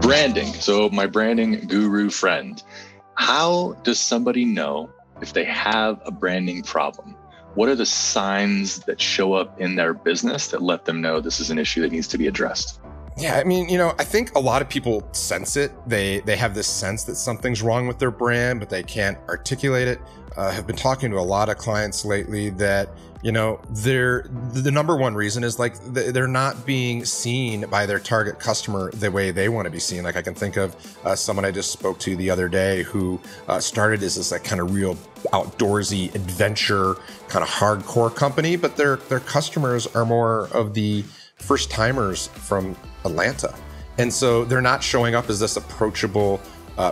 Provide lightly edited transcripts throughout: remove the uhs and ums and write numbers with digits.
Branding. So my branding guru friend, how does somebody know if they have a branding problem? What are the signs that show up in their business that let them know this is an issue that needs to be addressed? Yeah, I mean, I think a lot of people sense it. They have this sense that something's wrong with their brand, but they can't articulate it. Have been talking to a lot of clients lately that, the number one reason is like they're not being seen by their target customer the way they want to be seen. Like I can think of someone I just spoke to the other day who started as this like kind of real outdoorsy adventure kind of hardcore company, but their customers are more of the first timers from Atlanta. And so they're not showing up as this approachable,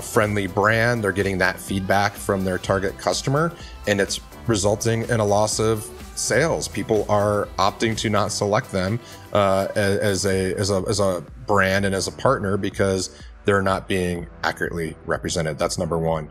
friendly brand. They're getting that feedback from their target customer, and it's resulting in a loss of sales. People are opting to not select them as a brand and as a partner because they're not being accurately represented. That's number one.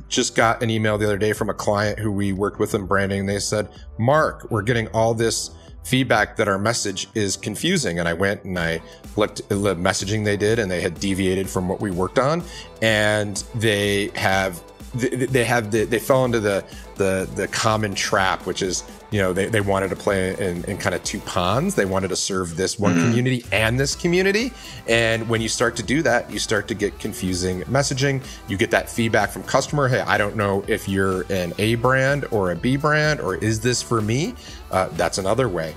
Just got an email the other day from a client who we worked with in branding. They said, Mark, we're getting all this feedback that our message is confusing. And I went and I looked at the messaging they did, and they had deviated from what we worked on. And they fell into the common trap, which is, they wanted to play in kind of two ponds. They wanted to serve this one community and this community. And when you start to do that, you start to get confusing messaging. You get that feedback from customer. Hey, I don't know if you're an A brand or a B brand, or is this for me? That's another way.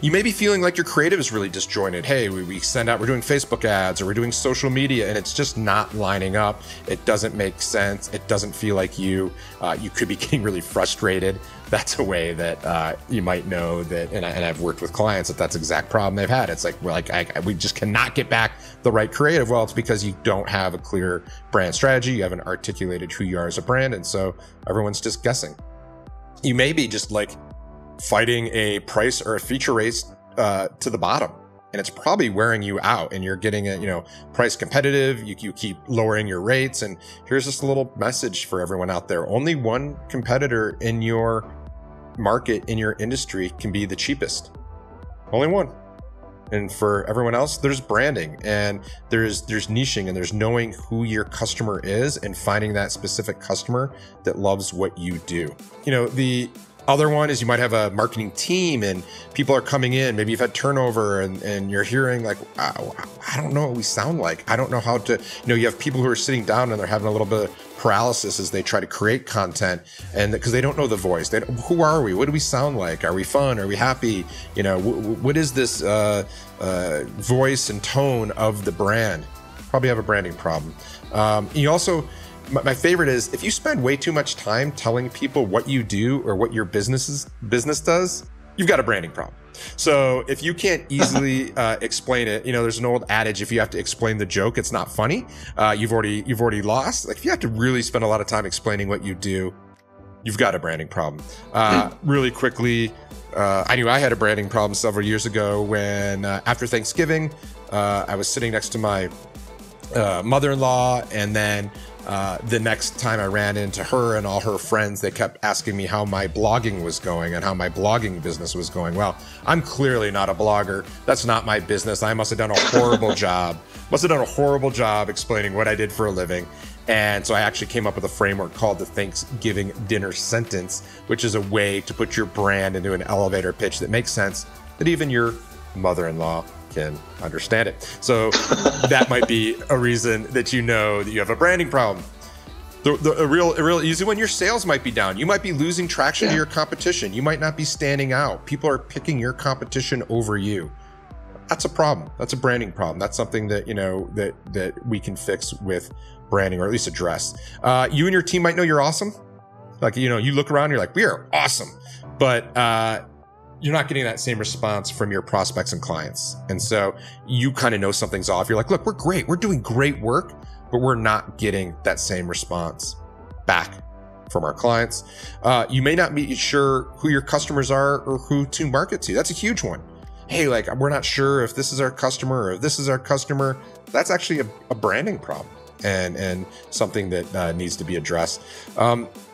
You may be feeling like your creative is really disjointed. Hey, we send out, we're doing Facebook ads or we're doing social media, and it's just not lining up. It doesn't make sense. It doesn't feel like you. You could be getting really frustrated. That's a way that you might know that, and I've worked with clients that's exact problem they've had. It's like, we just cannot get back the right creative. Well, it's because you don't have a clear brand strategy. You haven't articulated who you are as a brand, and so everyone's just guessing. You may be just like fighting a price or a feature race to the bottom, and it's probably wearing you out, and you're getting it, price competitive. You keep lowering your rates, and here's just a little message for everyone out there. Only one competitor in your market, in your industry, can be the cheapest. Only one. And for everyone else, there's branding, and there's niching, and there's knowing who your customer is and finding that specific customer that loves what you do. The other one is you might have a marketing team and people are coming in. Maybe you've had turnover and you're hearing like, wow, I don't know what we sound like. I don't know how to, you have people who are sitting down and they're having a little bit of paralysis as they try to create content, and because they don't know the voice. Who are we? What do we sound like? Are we fun? Are we happy? What is this voice and tone of the brand? Probably have a branding problem. You also, my favorite is if you spend way too much time telling people what you do or what your business does, you've got a branding problem. So if you can't easily explain it, there's an old adage: if you have to explain the joke, it's not funny. You've already lost. Like if you have to really spend a lot of time explaining what you do, you've got a branding problem. Really quickly, I knew I had a branding problem several years ago when after Thanksgiving, I was sitting next to my mother-in-law, and then the next time I ran into her and all her friends, they kept asking me how my blogging was going and how my blogging business was going. Well, I'm clearly not a blogger. That's not my business. I must have done a horrible job. Explaining what I did for a living. And so I actually came up with a framework called the Thanksgiving dinner sentence, which is a way to put your brand into an elevator pitch that makes sense, that even your mother-in-law can understand it. So that might be a reason that you have a branding problem. A real easy one, your sales might be down. You might be losing traction to your competition. You might not be standing out. People are picking your competition over you. That's a problem. That's a branding problem. That's something that, that we can fix with branding, or at least address. You and your team might know you're awesome. Like, you look around, you're like, we are awesome. But, you're not getting that same response from your prospects and clients. And so you kind of know something's off. You're like, look, we're great. We're doing great work, but we're not getting that same response back from our clients. You may not be sure who your customers are or who to market to. That's a huge one. Hey, like, we're not sure if this is our customer or if this is our customer. That's actually a branding problem and something that needs to be addressed.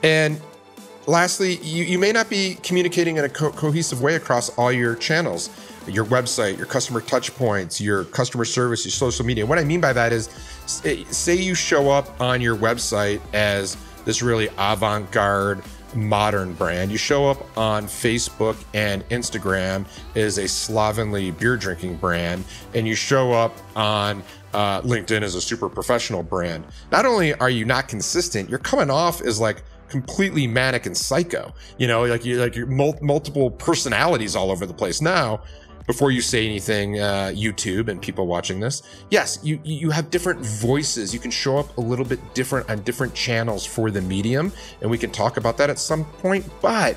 And lastly, you may not be communicating in a cohesive way across all your channels, your website, your customer touch points, your customer service, your social media. What I mean by that is, say you show up on your website as this really avant-garde modern brand. You show up on Facebook and Instagram as a slovenly beer drinking brand, and you show up on LinkedIn as a super professional brand. Not only are you not consistent, you're coming off as like completely manic and psycho, like you're multiple personalities all over the place. Now, before you say anything, YouTube and people watching this, yes, you have different voices. You can show up a little bit different on different channels for the medium, and we can talk about that at some point, but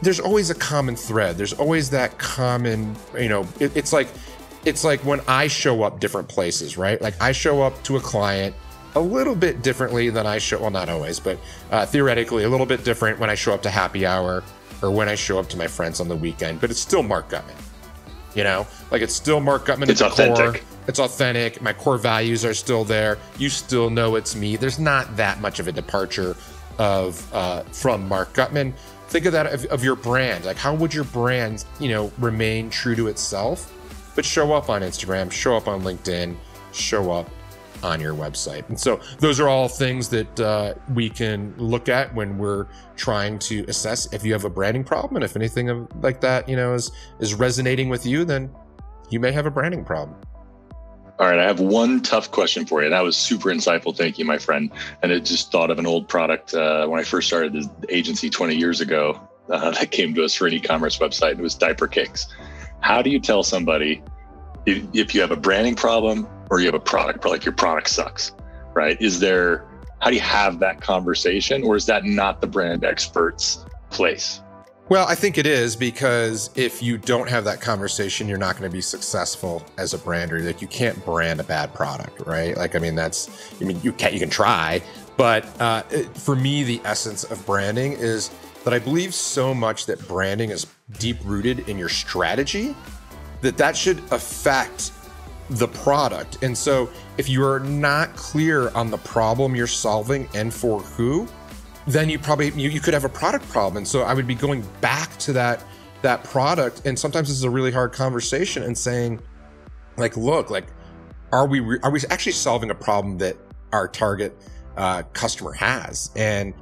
there's always a common thread. There's always that common, it's like when I show up different places, right? Like I show up to a client a little bit differently than well, not always, but theoretically a little bit different when I show up to happy hour or when I show up to my friends on the weekend, but it's still Marc Gutman. Like it's still Marc Gutman. It's authentic. Core. It's authentic. My core values are still there. You still know it's me. There's not that much of a departure from Marc Gutman. Think of that of your brand. Like how would your brand, remain true to itself, but show up on Instagram, show up on LinkedIn, show up on your website. And so those are all things that we can look at when we're trying to assess if you have a branding problem. And if anything like that, is resonating with you, then you may have a branding problem. All right. I have one tough question for you. That was super insightful. Thank you, my friend. And it just thought of an old product when I first started this agency 20 years ago that came to us for an e-commerce website. It was diaper cakes. How do you tell somebody if you have a branding problem or you have a product, like your product sucks, right? How do you have that conversation, or is that not the brand expert's place? Well, I think it is, because if you don't have that conversation, you're not going to be successful as a brander. Like you can't brand a bad product, right? Like, you can try, but for me, the essence of branding is that I believe so much that branding is deep rooted in your strategy that should affect the product. And so if you are not clear on the problem you're solving and for who, then you could have a product problem. And so I would be going back to that product. And sometimes this is a really hard conversation and saying, like, look, like, are we actually solving a problem that our target customer has? And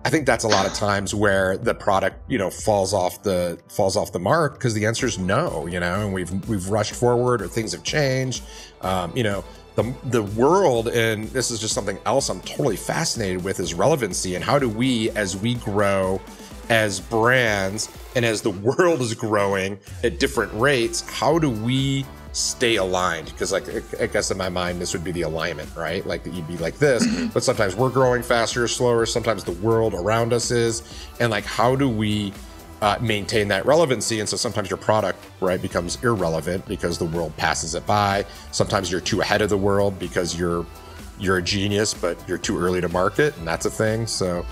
I think that's a lot of times where the product, falls off the mark, because the answer is no, and we've rushed forward, or things have changed. The world, and this is just something else I'm totally fascinated with, is relevancy. And how do we, as we grow as brands and as the world is growing at different rates, how do we stay aligned? Because like, I guess in my mind, this would be the alignment, right? Like you'd be like this, but sometimes we're growing faster or slower. Sometimes the world around us is. And like, how do we maintain that relevancy? And so sometimes your product, right, becomes irrelevant because the world passes it by. Sometimes you're too ahead of the world because you're a genius, but you're too early to market, and that's a thing. So